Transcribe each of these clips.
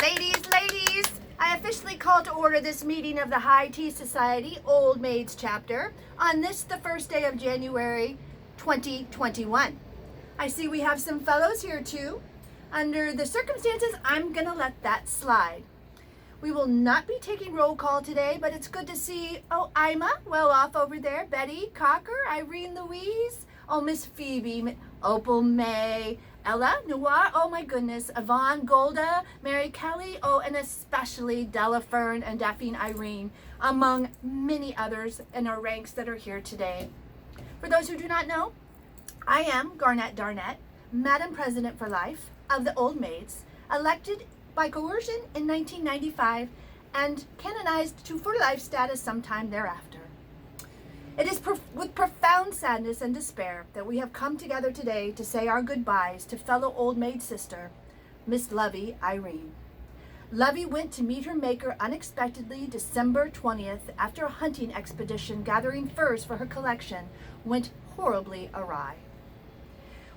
Ladies, I officially call to order this meeting of the High Tea Society Old Maids Chapter on this, the first day of January 2021. I see we have some fellows here too. Under the circumstances, I'm going to let that slide. We will not be taking roll call today, but it's good to see, Ima, well off over there, Betty, Cocker, Irene, Louise, Miss Phoebe, Opal, May, Ella, Noir, oh my goodness, Yvonne, Golda, Mary Kelly, and especially Della Fern and Daphne Irene, among many others in our ranks that are here today. For those who do not know, I am Garnett Darnett, Madam President for Life of the Old Maids, elected by coercion in 1995 and canonized to for life status sometime thereafter. It is with profound sadness and despair that we have come together today to say our goodbyes to fellow old maid sister, Miss Lovie Irene. Lovie went to meet her maker unexpectedly December 20th after a hunting expedition gathering furs for her collection went horribly awry.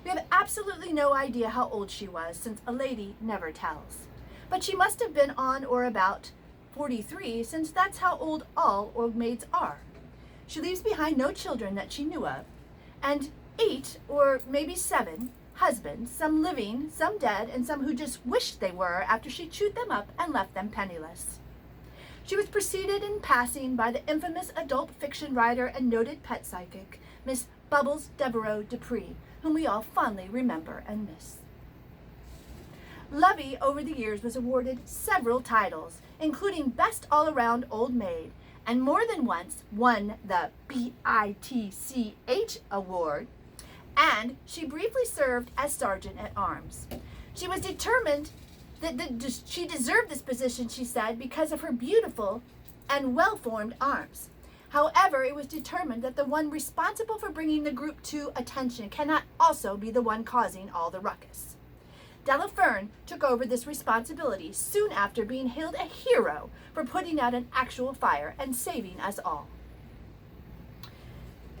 We have absolutely no idea how old she was, since a lady never tells. But she must have been on or about 43, since that's how old all old maids are. She leaves behind no children that she knew of, and 8 or maybe 7 husbands, some living, some dead, and some who just wished they were after she chewed them up and left them penniless. She was preceded in passing by the infamous adult fiction writer and noted pet psychic, Miss Bubbles Devereaux Dupree, whom we all fondly remember and miss. Lovie, over the years, was awarded several titles, including Best All-Around Old Maid, and more than once won the BITCH Award, and she briefly served as Sergeant at Arms. She was determined that she deserved this position, she said, because of her beautiful and well-formed arms. However, it was determined that the one responsible for bringing the group to attention cannot also be the one causing all the ruckus. Della Fern took over this responsibility soon after being hailed a hero for putting out an actual fire and saving us all.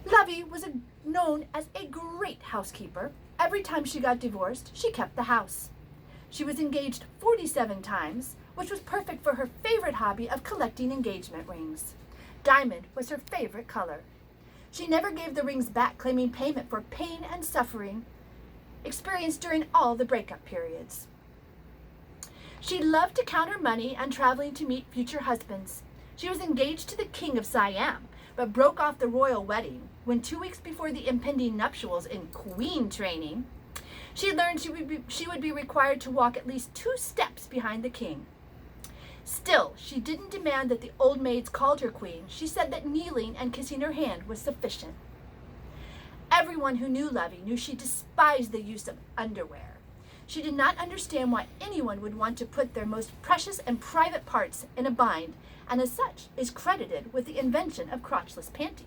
Lovie was known as a great housekeeper. Every time she got divorced, she kept the house. She was engaged 47 times, which was perfect for her favorite hobby of collecting engagement rings. Diamond was her favorite color. She never gave the rings back, claiming payment for pain and suffering experienced during all the breakup periods. She loved to count her money and traveling to meet future husbands. She was engaged to the King of Siam, but broke off the royal wedding when 2 weeks before the impending nuptials in Queen training, she learned she would be required to walk at least 2 steps behind the king. Still, she didn't demand that the old maids called her queen. She said that kneeling and kissing her hand was sufficient. Everyone who knew Lovie knew she despised the use of underwear. She did not understand why anyone would want to put their most precious and private parts in a bind, and as such is credited with the invention of crotchless panties.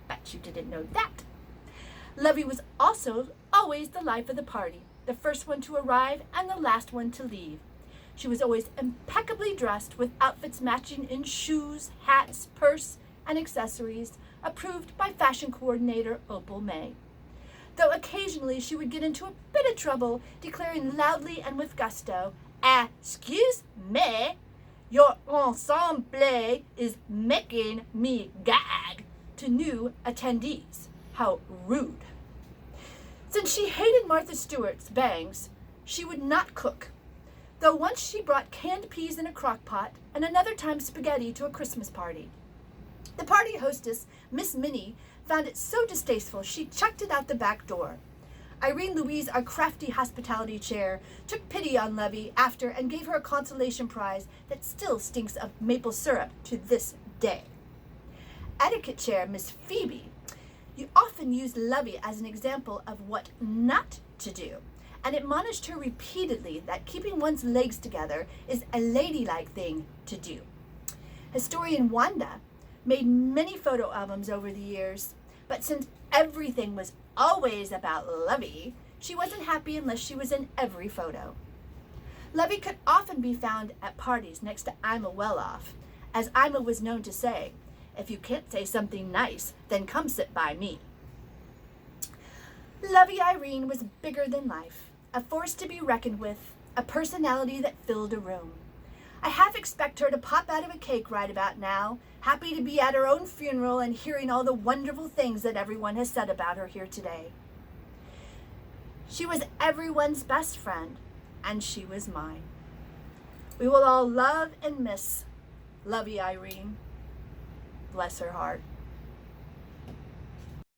Bet you didn't know that. Lovie was also always the life of the party, the first one to arrive and the last one to leave. She was always impeccably dressed with outfits matching in shoes, hats, purse, and accessories, approved by fashion coordinator Opal May. Though occasionally she would get into a bit of trouble, declaring loudly and with gusto, "Excuse me, your ensemble is making me gag," to new attendees. How rude. Since she hated Martha Stewart's bangs, she would not cook, though once she brought canned peas in a crock pot and another time spaghetti to a Christmas party. The party hostess, Miss Minnie, found it so distasteful she chucked it out the back door. Irene Louise, our crafty hospitality chair, took pity on Lovie after and gave her a consolation prize that still stinks of maple syrup to this day. Etiquette chair, Miss Phoebe, you often used Lovie as an example of what not to do, and admonished her repeatedly that keeping one's legs together is a ladylike thing to do. Historian Wanda made many photo albums over the years, but since everything was always about Lovie, she wasn't happy unless she was in every photo. Lovie could often be found at parties next to Ima Welloff, as Ima was known to say, "If you can't say something nice, then come sit by me." Lovie Irene was bigger than life, a force to be reckoned with, a personality that filled a room. I half expect her to pop out of a cake right about now, happy to be at her own funeral and hearing all the wonderful things that everyone has said about her here today. She was everyone's best friend, and she was mine. We will all love and miss Lovie Irene. Bless her heart.